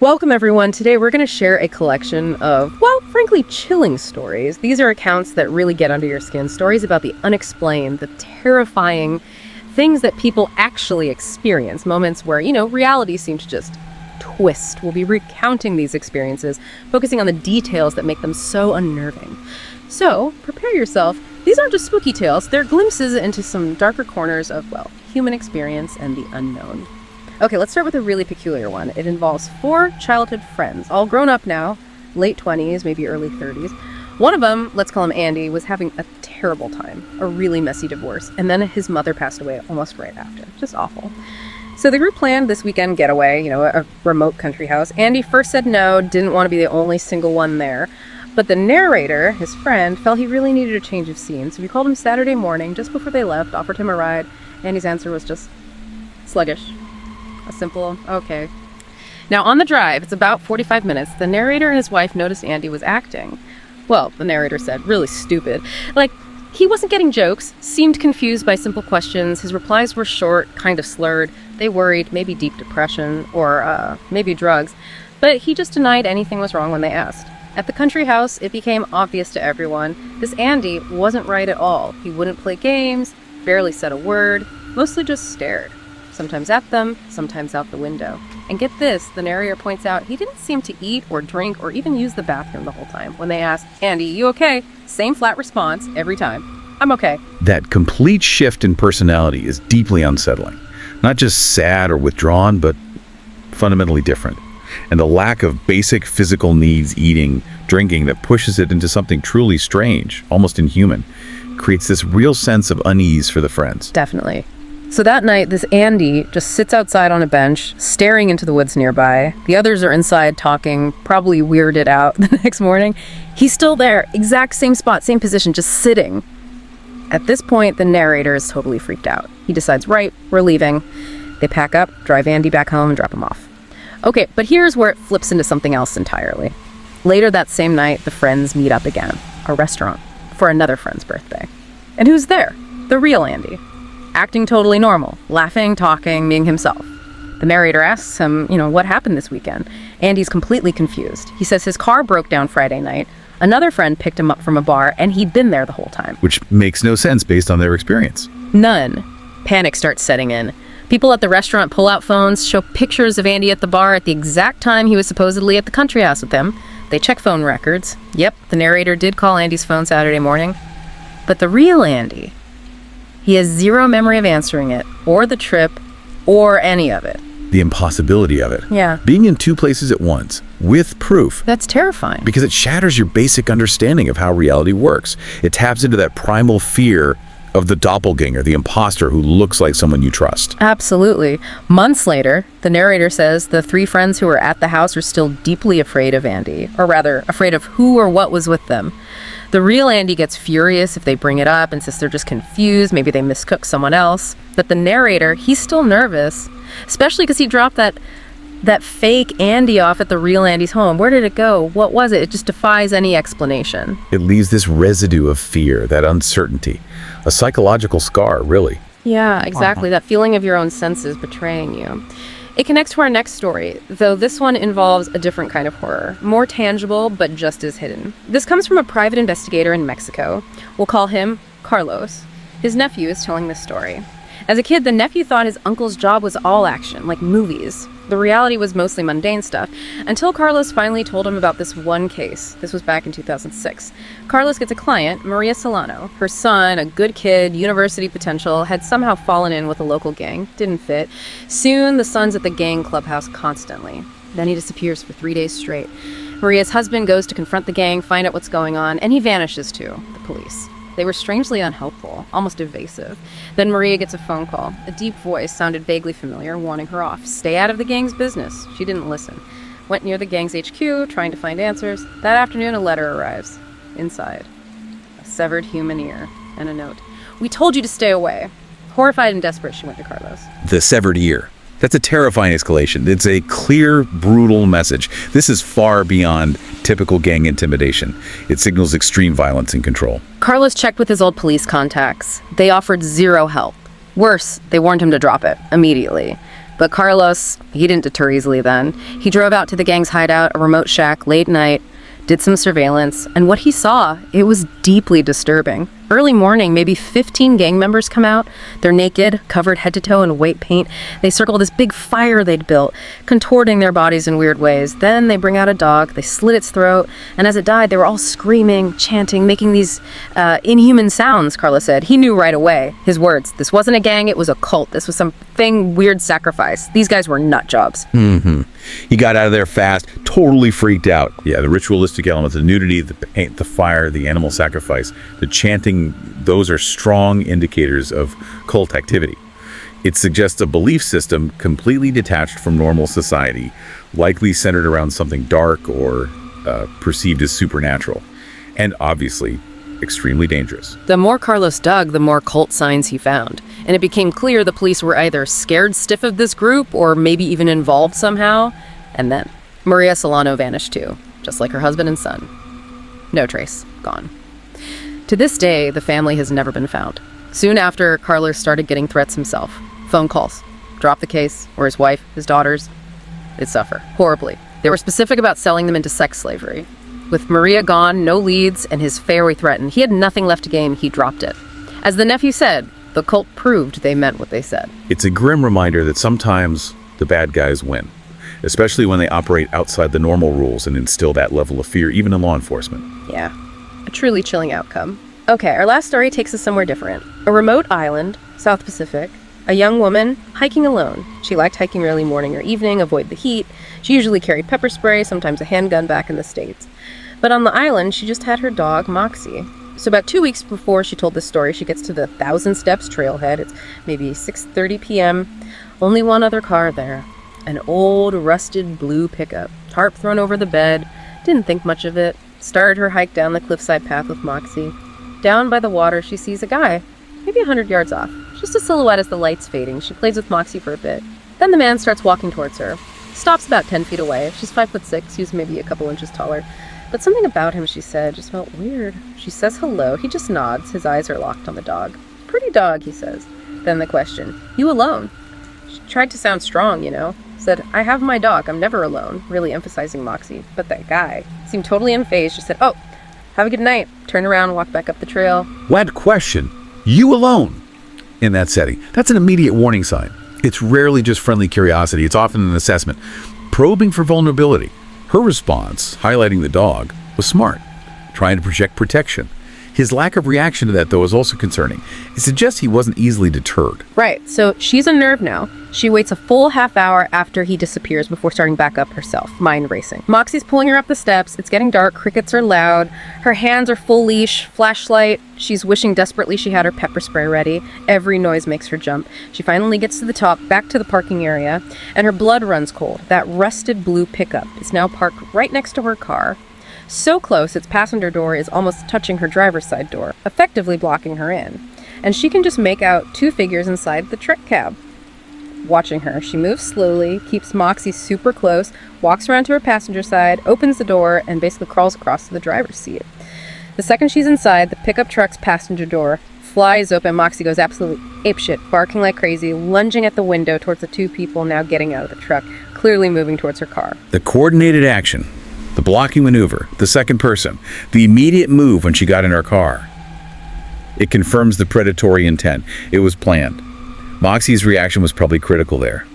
Welcome, everyone. Today we're going to share a collection of, well, frankly, chilling stories. These are accounts that really get under your skin, stories about the unexplained, the terrifying things that people actually experience, moments where, reality seems to just twist. We'll be recounting these experiences, focusing on the details that make them so unnerving. So, prepare yourself. These aren't just spooky tales, they're glimpses into some darker corners of, well, human experience and the unknown. Okay, let's start with a really peculiar one. It involves 4 childhood friends, all grown up now, late 20s, maybe early 30s. One of them, let's call him Andy, was having a terrible time, a really messy divorce, and then his mother passed away almost right after. Just awful. So the group planned this weekend getaway, a remote country house. Andy first said no, didn't want to be the only single one there. But the narrator, his friend, felt he really needed a change of scene, so we called him Saturday morning, just before they left, offered him a ride. Andy's answer was just sluggish. A simple, okay. Now, on the drive, it's about 45 minutes, the narrator and his wife noticed Andy was acting. Well, the narrator said, really stupid. Like, he wasn't getting jokes, seemed confused by simple questions, his replies were short, kind of slurred. They worried, maybe deep depression, or maybe drugs. But he just denied anything was wrong when they asked. At the country house, it became obvious to everyone, this Andy wasn't right at all. He wouldn't play games, barely said a word, mostly just stared. Sometimes at them, sometimes out the window. And get this, the narrator points out, he didn't seem to eat or drink or even use the bathroom the whole time. When they asked, Andy, you okay? Same flat response every time. I'm okay. That complete shift in personality is deeply unsettling. Not just sad or withdrawn, but fundamentally different. And the lack of basic physical needs, eating, drinking, that pushes it into something truly strange, almost inhuman, creates this real sense of unease for the friends. Definitely. So that night, this Andy just sits outside on a bench, staring into the woods nearby. The others are inside talking, probably weirded out the next morning. He's still there, exact same spot, same position, just sitting. At this point, the narrator is totally freaked out. He decides, right, we're leaving. They pack up, drive Andy back home, and drop him off. Okay, but here's where it flips into something else entirely. Later that same night, the friends meet up again, a restaurant, for another friend's birthday. And who's there? The real Andy. Acting totally normal, laughing, talking, being himself. The narrator asks him, what happened this weekend? Andy's completely confused. He says his car broke down Friday night. Another friend picked him up from a bar, and he'd been there the whole time. Which makes no sense based on their experience. None. Panic starts setting in. People at the restaurant pull out phones, show pictures of Andy at the bar at the exact time he was supposedly at the country house with them. They check phone records. Yep, the narrator did call Andy's phone Saturday morning. But the real Andy, he has zero memory of answering it, or the trip, or any of it. The impossibility of it. Yeah. Being in 2 places at once, with proof. That's terrifying. Because it shatters your basic understanding of how reality works. It taps into that primal fear of the doppelganger, the imposter who looks like someone you trust. Absolutely. Months later, the narrator says the 3 friends who were at the house are still deeply afraid of Andy, or rather, afraid of who or what was with them. The real Andy gets furious if they bring it up and says they're just confused, maybe they miscooked someone else. But the narrator, he's still nervous, especially because he dropped that fake Andy off at the real Andy's home. Where did it go? What was it? It just defies any explanation. It leaves this residue of fear, that uncertainty. A psychological scar, really. Yeah, exactly. That feeling of your own senses betraying you. It connects to our next story, though this one involves a different kind of horror. More tangible, but just as hidden. This comes from a private investigator in Mexico. We'll call him Carlos. His nephew is telling this story. As a kid, the nephew thought his uncle's job was all action, like movies. The reality was mostly mundane stuff, until Carlos finally told him about this one case. This was back in 2006. Carlos gets a client, Maria Solano. Her son, a good kid, university potential, had somehow fallen in with a local gang. Didn't fit. Soon, the son's at the gang clubhouse constantly. Then he disappears for 3 days straight. Maria's husband goes to confront the gang, find out what's going on, and he vanishes too, the police. They were strangely unhelpful, almost evasive. Then Maria gets a phone call. A deep voice sounded vaguely familiar, warning her off. Stay out of the gang's business. She didn't listen. Went near the gang's HQ, trying to find answers. That afternoon, a letter arrives. Inside, a severed human ear and a note. We told you to stay away. Horrified and desperate, she went to Carlos. The severed ear. That's a terrifying escalation. It's a clear, brutal message. This is far beyond typical gang intimidation. It signals extreme violence and control. Carlos checked with his old police contacts. They offered zero help. Worse, they warned him to drop it immediately. But Carlos, he didn't deter easily then. He drove out to the gang's hideout, a remote shack, late night, did some surveillance, and what he saw, it was deeply disturbing. Early morning, maybe 15 gang members come out. They're naked, covered head to toe in white paint. They circle this big fire they'd built, contorting their bodies in weird ways. Then they bring out a dog, they slit its throat, and as it died, they were all screaming, chanting, making these inhuman sounds, Carlos said. He knew right away, his words. This wasn't a gang, it was a cult. This was something weird sacrifice. These guys were nut jobs. He got out of there fast, totally freaked out. Yeah, the ritualistic elements, the nudity, the paint, the fire, the animal sacrifice, the chanting, those are strong indicators of cult activity. It suggests a belief system completely detached from normal society, likely centered around something dark or perceived as supernatural, and obviously extremely dangerous. The more Carlos dug, the more cult signs he found. And it became clear the police were either scared stiff of this group or maybe even involved somehow. And then Maria Solano vanished too, just like her husband and son. No trace. Gone. To this day, the family has never been found. Soon after, Carlos started getting threats himself. Phone calls. Drop the case, or his wife, his daughters, they'd suffer horribly. They were specific about selling them into sex slavery. With Maria gone, no leads, and his family threatened, he had nothing left to gain, he dropped it. As the nephew said, the cult proved they meant what they said. It's a grim reminder that sometimes the bad guys win, especially when they operate outside the normal rules and instill that level of fear, even in law enforcement. Yeah, a truly chilling outcome. Okay, our last story takes us somewhere different. A remote island, South Pacific, a young woman hiking alone. She liked hiking early morning or evening, avoid the heat. She usually carried pepper spray, sometimes a handgun back in the States. But on the island, she just had her dog, Moxie. So about 2 weeks before she told this story, she gets to the Thousand Steps trailhead. It's maybe 6:30 p.m. Only one other car there. An old, rusted blue pickup. Tarp thrown over the bed. Didn't think much of it. Started her hike down the cliffside path with Moxie. Down by the water, she sees a guy, maybe 100 yards off. Just a silhouette as the light's fading. She plays with Moxie for a bit. Then the man starts walking towards her. Stops about 10 feet away. She's 5'6". He's maybe a couple inches taller. But something about him, she said, just felt weird. She says hello. He just nods. His eyes are locked on the dog. Pretty dog, he says. Then the question, you alone? She tried to sound strong, Said, I have my dog. I'm never alone. Really emphasizing Moxie. But that guy seemed totally unfazed. Just said, oh, have a good night. Turn around, walk back up the trail. What question? You alone? In that setting, that's an immediate warning sign. It's rarely just friendly curiosity. It's often an assessment. Probing for vulnerability. Her response, highlighting the dog, was smart, trying to project protection. His lack of reaction to that, though, is also concerning. It suggests he wasn't easily deterred. Right, so she's unnerved now. She waits a full half hour after he disappears before starting back up herself, mind racing. Moxie's pulling her up the steps. It's getting dark. Crickets are loud. Her hands are full leash, flashlight. She's wishing desperately she had her pepper spray ready. Every noise makes her jump. She finally gets to the top, back to the parking area, and her blood runs cold. That rusted blue pickup is now parked right next to her car. So close, its passenger door is almost touching her driver's side door, effectively blocking her in. And she can just make out two figures inside the trick cab. Watching her, she moves slowly, keeps Moxie super close, walks around to her passenger side, opens the door, and basically crawls across to the driver's seat. The second she's inside, the pickup truck's passenger door flies open. Moxie goes absolutely apeshit, barking like crazy, lunging at the window towards the two people now getting out of the truck, clearly moving towards her car. The coordinated action, the blocking maneuver, the second person, the immediate move when she got in her car. It confirms the predatory intent. It was planned. Moxie's reaction was probably critical there.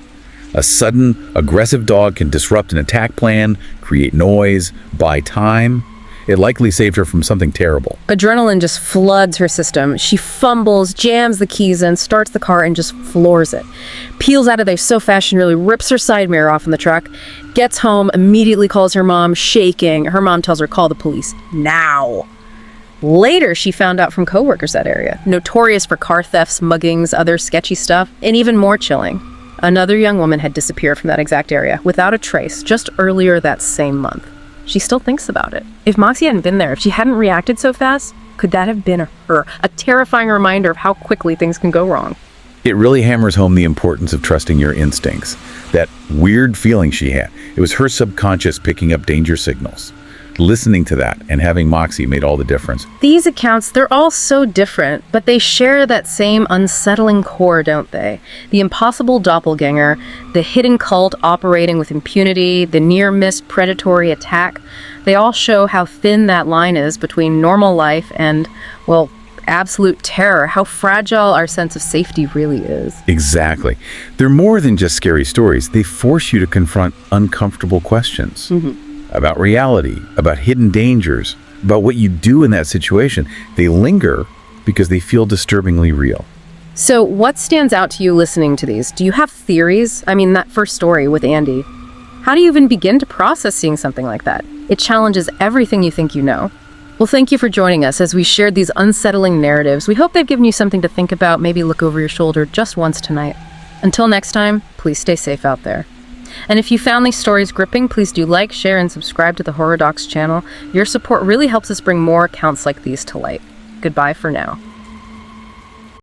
A sudden, aggressive dog can disrupt an attack plan, create noise, buy time. It likely saved her from something terrible. Adrenaline just floods her system. She fumbles, jams the keys in, starts the car, and just floors it. Peels out of there so fast she nearly rips her side mirror off in the truck. Gets home, immediately calls her mom, shaking. Her mom tells her, call the police. Now. Later, she found out from coworkers that area. Notorious for car thefts, muggings, other sketchy stuff, and even more chilling. Another young woman had disappeared from that exact area, without a trace, just earlier that same month. She still thinks about it. If Moxie hadn't been there, if she hadn't reacted so fast, could that have been her? A terrifying reminder of how quickly things can go wrong. It really hammers home the importance of trusting your instincts. That weird feeling she had, it was her subconscious picking up danger signals. Listening to that and having Moxie made all the difference. These accounts, they're all so different, but they share that same unsettling core, don't they? The impossible doppelganger, the hidden cult operating with impunity, the near-miss predatory attack. They all show how thin that line is between normal life and, well, absolute terror, how fragile our sense of safety really is. Exactly. They're more than just scary stories. They force you to confront uncomfortable questions. About reality, about hidden dangers, about what you do in that situation. They linger because they feel disturbingly real. So what stands out to you listening to these? Do you have theories? I mean, that first story with Andy. How do you even begin to process seeing something like that? It challenges everything you think you know. Well, thank you for joining us as we shared these unsettling narratives. We hope they've given you something to think about, maybe look over your shoulder just once tonight. Until next time, please stay safe out there. And if you found these stories gripping, please do like, share, and subscribe to the Horror Docs channel. Your support really helps us bring more accounts like these to light. Goodbye for now.